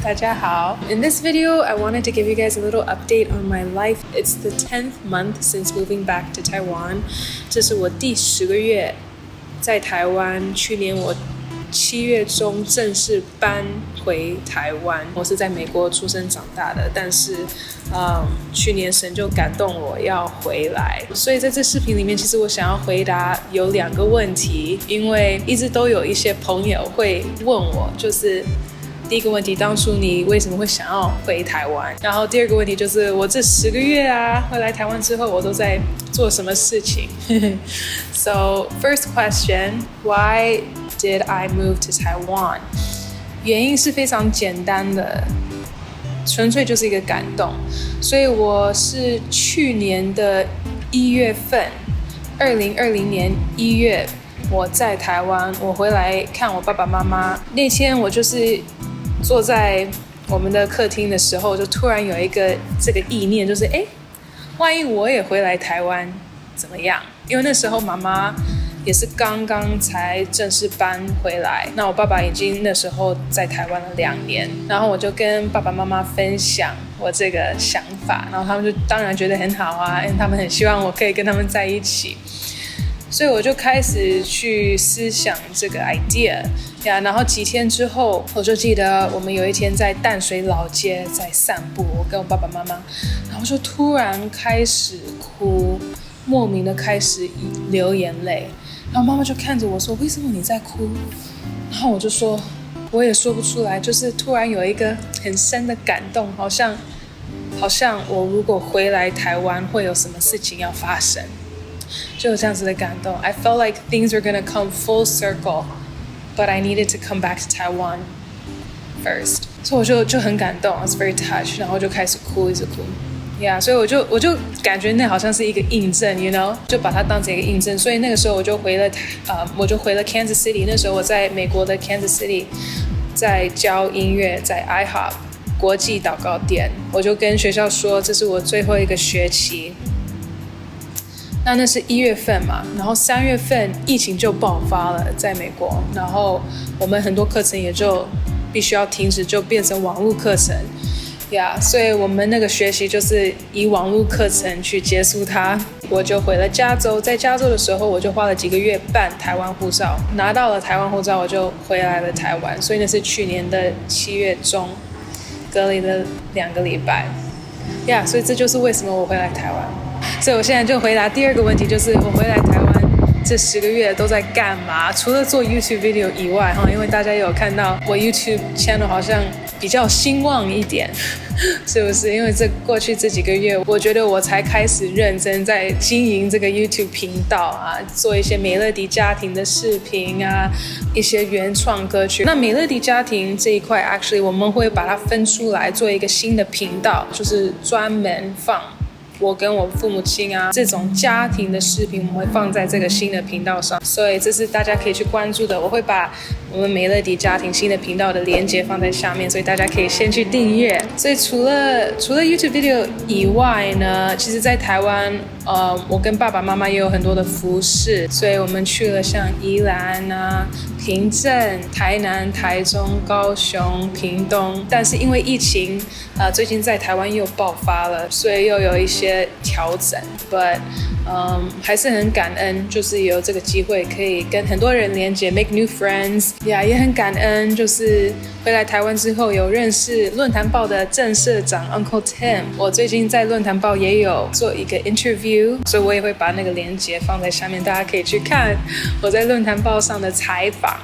大家好。In this video, I wanted to give you guys a little update on my life. It's the 10th month since moving back to Taiwan. 这是我第10个月在台湾。去年我7月中正式搬回台湾。我是在美国出生长大的，但是去年神就感动我要回来。所以在这视频里面，其实我想要回答有2个问题，因为一直都有一些朋友会问我，就是第一个问题，当初你为什么会想要回台湾？然后第二个问题就是我这10个月回来台湾之后，我都在做什么事情？So first question, why did I move to Taiwan? 原因是非常简单的，纯粹就是一个感动。所以我是去年的1月份，2020年1月，我在台湾，我回来看我爸爸妈妈。那天我就是坐在我们的客厅的时候，就突然有一个这个意念，就是万一我也回来台湾怎么样？因为那时候妈妈也是刚刚才正式搬回来，那我爸爸已经那时候在台湾了2年，然后我就跟爸爸妈妈分享我这个想法，然后他们就当然觉得很好啊，因为他们很希望我可以跟他们在一起。所以我就开始去思想这个 idea 呀，然后几天之后，我就记得我们有一天在淡水老街在散步，我跟我爸爸妈妈，然后就突然开始哭，莫名的开始流眼泪，然后妈妈就看着我说：“为什么你在哭？”然后我就说：“我也说不出来，就是突然有一个很深的感动，好像我如果回来台湾会有什么事情要发生。”就有这样子的感动。I felt like things were gonna come full circle, but I needed to come back to Taiwan first. 所以我就很感动 ，I was very touched， 然后就开始哭，一直哭。Yeah， 所以我就感觉那好像是一个印证 ，you know， 就把它当成一个印证。所以那个时候我就回了 Kansas City。那时候我在美国的 Kansas City， 在教音乐，在 IHOP 国际祷告店。我就跟学校说，这是我最后一个学期。那是1月份嘛，然后3月份疫情就爆发了，在美国，然后我们很多课程也就必须要停止，就变成网络课程呀，所以我们那个学习就是以网络课程去结束它。我就回了加州，在加州的时候，我就花了几个月办台湾护照，拿到了台湾护照，我就回来了台湾，所以那是去年的7月中，隔离了2个礼拜呀，所以这就是为什么我回来台湾。所以我现在就回答第2个问题，就是我回来台湾这10个月都在干嘛？除了做 YouTube video 以外，因为大家有看到我 YouTube channel 好像比较兴旺一点，是不是？因为过去这几个月，我觉得我才开始认真在经营这个 YouTube 频道啊，做一些美乐迪家庭的视频啊，一些原创歌曲。那美乐迪家庭这一块 ，actually 我们会把它分出来做一个新的频道，就是专门放我跟我父母亲啊这种家庭的视频，我们会放在这个新的频道上，所以这是大家可以去关注的。我会把我们美乐迪家庭新的频道的连结放在下面，所以大家可以先去订阅。所以除了 YouTube video 以外呢，其实在台湾我跟爸爸妈妈也有很多的服事，所以我们去了像宜兰啊、平镇、台南、台中、高雄、屏东，但是因为疫情最近在台湾又爆发了，所以又有一些调整 ，but 还是很感恩，就是有这个机会可以跟很多人连接 ，make new friends， 也很感恩，就是回来台湾之后有认识论坛报的郑社长 Uncle Tim， 我最近在论坛报也有做一个 interview， 所以我也会把那个连结放在下面，大家可以去看我在论坛报上的采访。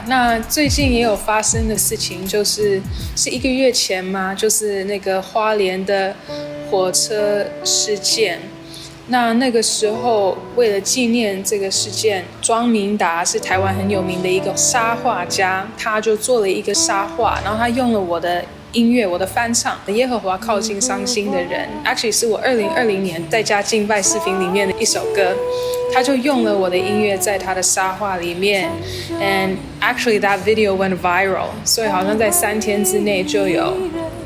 那最近也有发生的事情，是1个月前嘛，就是那个花莲的火车事件。那个时候，为了纪念这个事件，庄明达是台湾很有名的一个插画家，他就做了一个插画，然后他用了我的音乐，我的翻唱《耶和华靠近伤心的人》，actually 是我2020年在家敬拜视频里面的一首歌，他就用了我的音乐在他的插画里面 ，and actually that video went viral， 所以好像在3天之内就有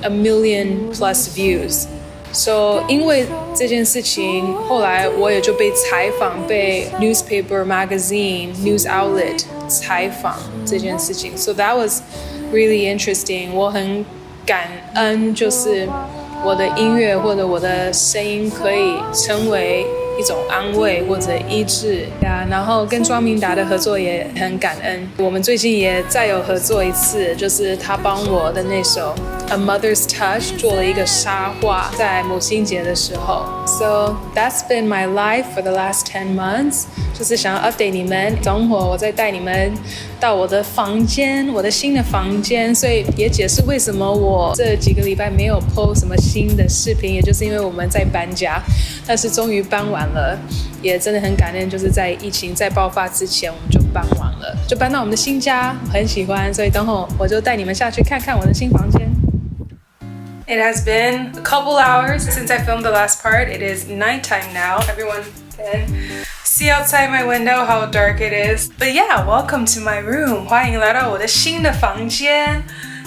1 million plus views。So 因为这件事情，后来我也就被采访，被 newspaper magazine news outlet 采访这件事情。So that was really interesting。我很感恩，就是我的音乐或者我的声音可以成为一种安慰或者医治呀，然后跟庄明达的合作也很感恩。我们最近也再有合作一次，就是他帮我的那首《A Mother's Touch》做了一个插画，在母亲节的时候。So that's been my life for the last 10 months。就是想要 update 你们，等会我再带你们到我的房间，我的新的房间，所以也解释为什么我这几个礼拜没有 post 什么新的视频，也就是因为我们在搬家，但是终于搬完了，也真的很感恩，就是在疫情在爆发之前我们就搬完了，就搬到我们的新家，很喜欢，所以等会我就带你们下去看看我的新房间。It has been a couple hours since I filmed the last part. It is nighttime now. Everyone can see outside my window how dark it is. But yeah, welcome to my room. 欢迎来到我的新的房间。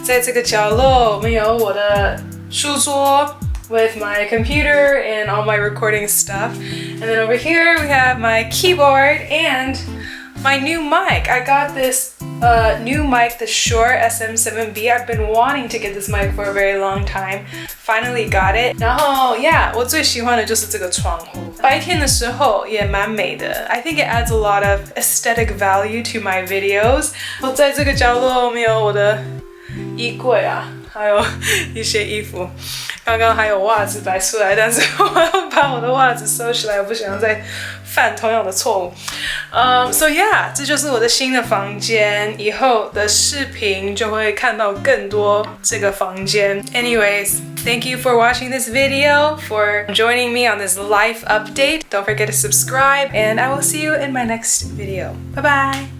在这个角落，我们有我的书桌 with my computer and all my recording stuff. And then over here we have my keyboard and my new mic. I got this new mic, the Shure SM7B. I've been wanting to get this mic for a very long time. Finally got it. 然后 yeah, 我最喜欢的就是这个窗户。白天的时候也蛮美的。I think it adds a lot of aesthetic value to my videos. 我在这个角落我们有我的衣柜啊，还有一些衣服。刚刚还有袜子摆出来，但是我要把我的袜子收起来，我不想要再犯同样的错误。So yeah, 这就是我的新的房间，以后的视频就会看到更多这个房间。Anyways, thank you for watching this video, for joining me on this life update. Don't forget to subscribe, and I will see you in my next video. Bye bye!